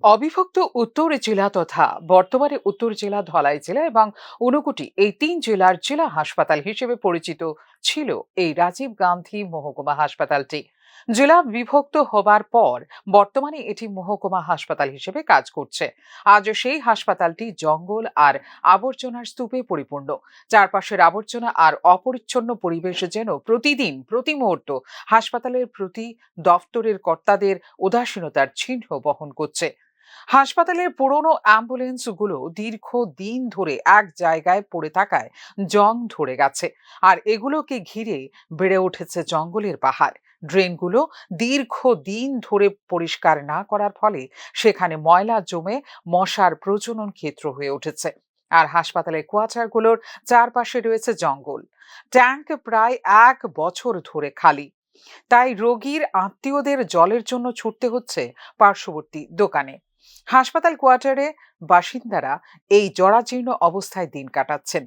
অবিভক্ত উত্তর জেলা তথা বর্তমানে উত্তর জেলা, ধলাই জেলা এবং ঊনকোটি এই তিন জেলার জেলা হাসপাতাল হিসেবে পরিচিত ছিল এই রাজীব গান্ধী মহকুমা হাসপাতালটি। জেলা বিভক্ত হবার পর বর্তমানে এটি মহকুমা হাসপাতাল হিসেবে কাজ করছে। আজ সেই হাসপাতালটি জঙ্গল আর আবর্জনার স্তূপে পরিপূর্ণ। চারপাশের আবর্জনা আর অপরিচ্ছন্ন পরিবেশ যেন প্রতিদিন প্রতি মুহূর্ত হাসপাতালের প্রতি দফতরের কর্তাদের উদাসীনতার চিহ্ন বহন করছে। হাসপাতালের পুরনো অ্যাম্বুলেন্সগুলো দীর্ঘদিন ধরে এক জায়গায় পড়ে থাকায় জং ধরে গেছে, আর এগুলোকে ঘিরে বেড়ে উঠেছে জঙ্গলের পাহাড়। ড্রেনগুলো দীর্ঘদিন ধরে পরিষ্কার না করার ফলে সেখানে ময়লা জমে মশার প্রজনন ক্ষেত্র হয়ে উঠেছে। আর হাসপাতালের কোয়ার্টারগুলোর চারপাশে রয়েছে জঙ্গল। ট্যাঙ্ক প্রায় 1 বছর ধরে খালি, তাই রোগীর আত্মীয়দের জলের জন্য ছুটতে হচ্ছে পার্শ্ববর্তী দোকানে। হাসপাতাল কোয়ার্টারে বাসিন্দারা এই জরাজীর্ণ অবস্থায় দিন কাটাচ্ছেন।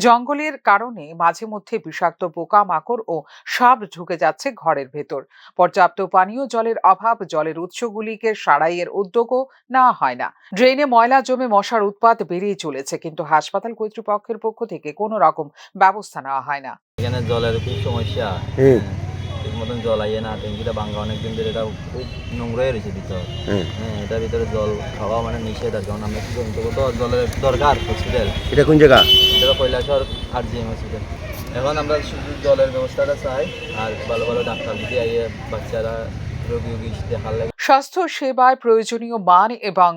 জঙ্গলের কারণে মাঝে মধ্যে বিষাক্ত পোকামাকড় ও সাপ ঢুকে যাচ্ছে ঘরের ভেতর। পর্যাপ্ত পানীয় জলের অভাব, জলের উৎসগুলিকে সারাইয়ের উদ্যোগও নেওয়া হয় না। ড্রেনে ময়লা জমে মশার উৎপাত বেড়েই চলেছে, কিন্তু হাসপাতাল কর্তৃপক্ষের পক্ষ থেকে কোনো রকম ব্যবস্থা নেওয়া হয় না। এখানে জলের খুব সমস্যা। ঠিক মতন জল আইয়ে না, ট্যাঙ্কিটা ভাঙা অনেকদিন ধরে, এটা খুব নোংরা হয়ে রয়েছে ভিতর। এটার ভিতরে জল খাওয়া মানে নিষেধ আছে। কারণ আমরা কি তো জলের দরকার হসপিটাল। এটা কোন জায়গা? এটা কৈলাসহর RGM হসপিটাল। এখন আমরা শুধু জলের ব্যবস্থাটা চাই, আর ভালো ভালো ডাক্তার যদি আইয়ে বাচ্চারা রোগী দেখার লাগে। স্বাস্থ্য সেবায় প্রয়োজনীয় মান এবং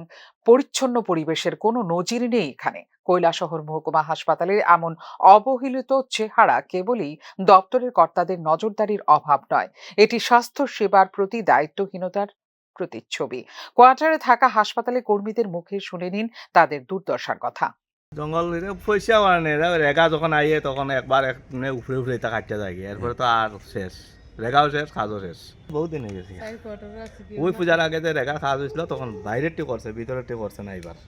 পরিচ্ছন্ন পরিবেশের কোনো নজির নেই এখানে। কৈলাসহর মহকুমা হাসপাতালের এমন অবহেলিত চেহারা কেবলই দপ্তরের কর্তাদের নজরদারির অভাব নয়, এটি স্বাস্থ্য সেবার প্রতি দায়িত্বহীনতার প্রতিচ্ছবি। কোয়ার্টারে থাকা হাসপাতালে কর্মীদের মুখে শুনে নিন তাদের দুর্দশার কথা। জঙ্গল পয়সা মানে রেগা যখন আইয়ে তখন একবার উপরে উপরে তা কাটতে যায়, এরপরে তো আর শেষ। রেগাও শেষ, কাজও শেষ। বহুত দিন হয়ে গেছে। ওই পূজার আগে যে রেগার কাজ হয়েছিল তখন বাইরেরটি করছে, ভিতরেরটি করছে না এবার।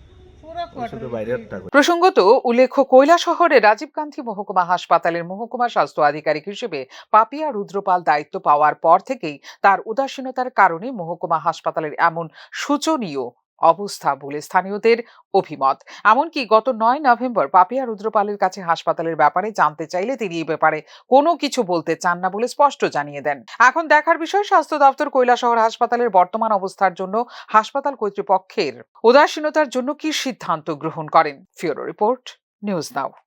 প্রসঙ্গত উল্লেখ্য, কৈলাসহরে রাজীব গান্ধী মহকুমা হাসপাতালের মহকুমা স্বাস্থ্য আধিকারিক হিসেবে পাপিয়া রুদ্রপাল দায়িত্ব পাওয়ার পর থেকেই তার উদাসীনতার কারণে মহকুমা হাসপাতালের এমন শোচনীয় অবস্থা বলে স্থানীয়দের অভিমত। এমনকি গত 9 নভেম্বর পাপিয়া রুদ্রপালের কাছে হাসপাতালের ব্যাপারে জানতে চাইলে তিনি এই ব্যাপারে কোনো কিছু বলতে চান না বলে স্পষ্ট জানিয়ে দেন। এখন দেখার বিষয় স্বাস্থ্য দপ্তর কৈলাসহর হাসপাতালের বর্তমান অবস্থার জন্য হাসপাতাল কর্তৃপক্ষের উদাসীনতার জন্য কি সিদ্ধান্ত গ্রহণ করেন। ফিউরো রিপোর্ট, নিউজ নাও।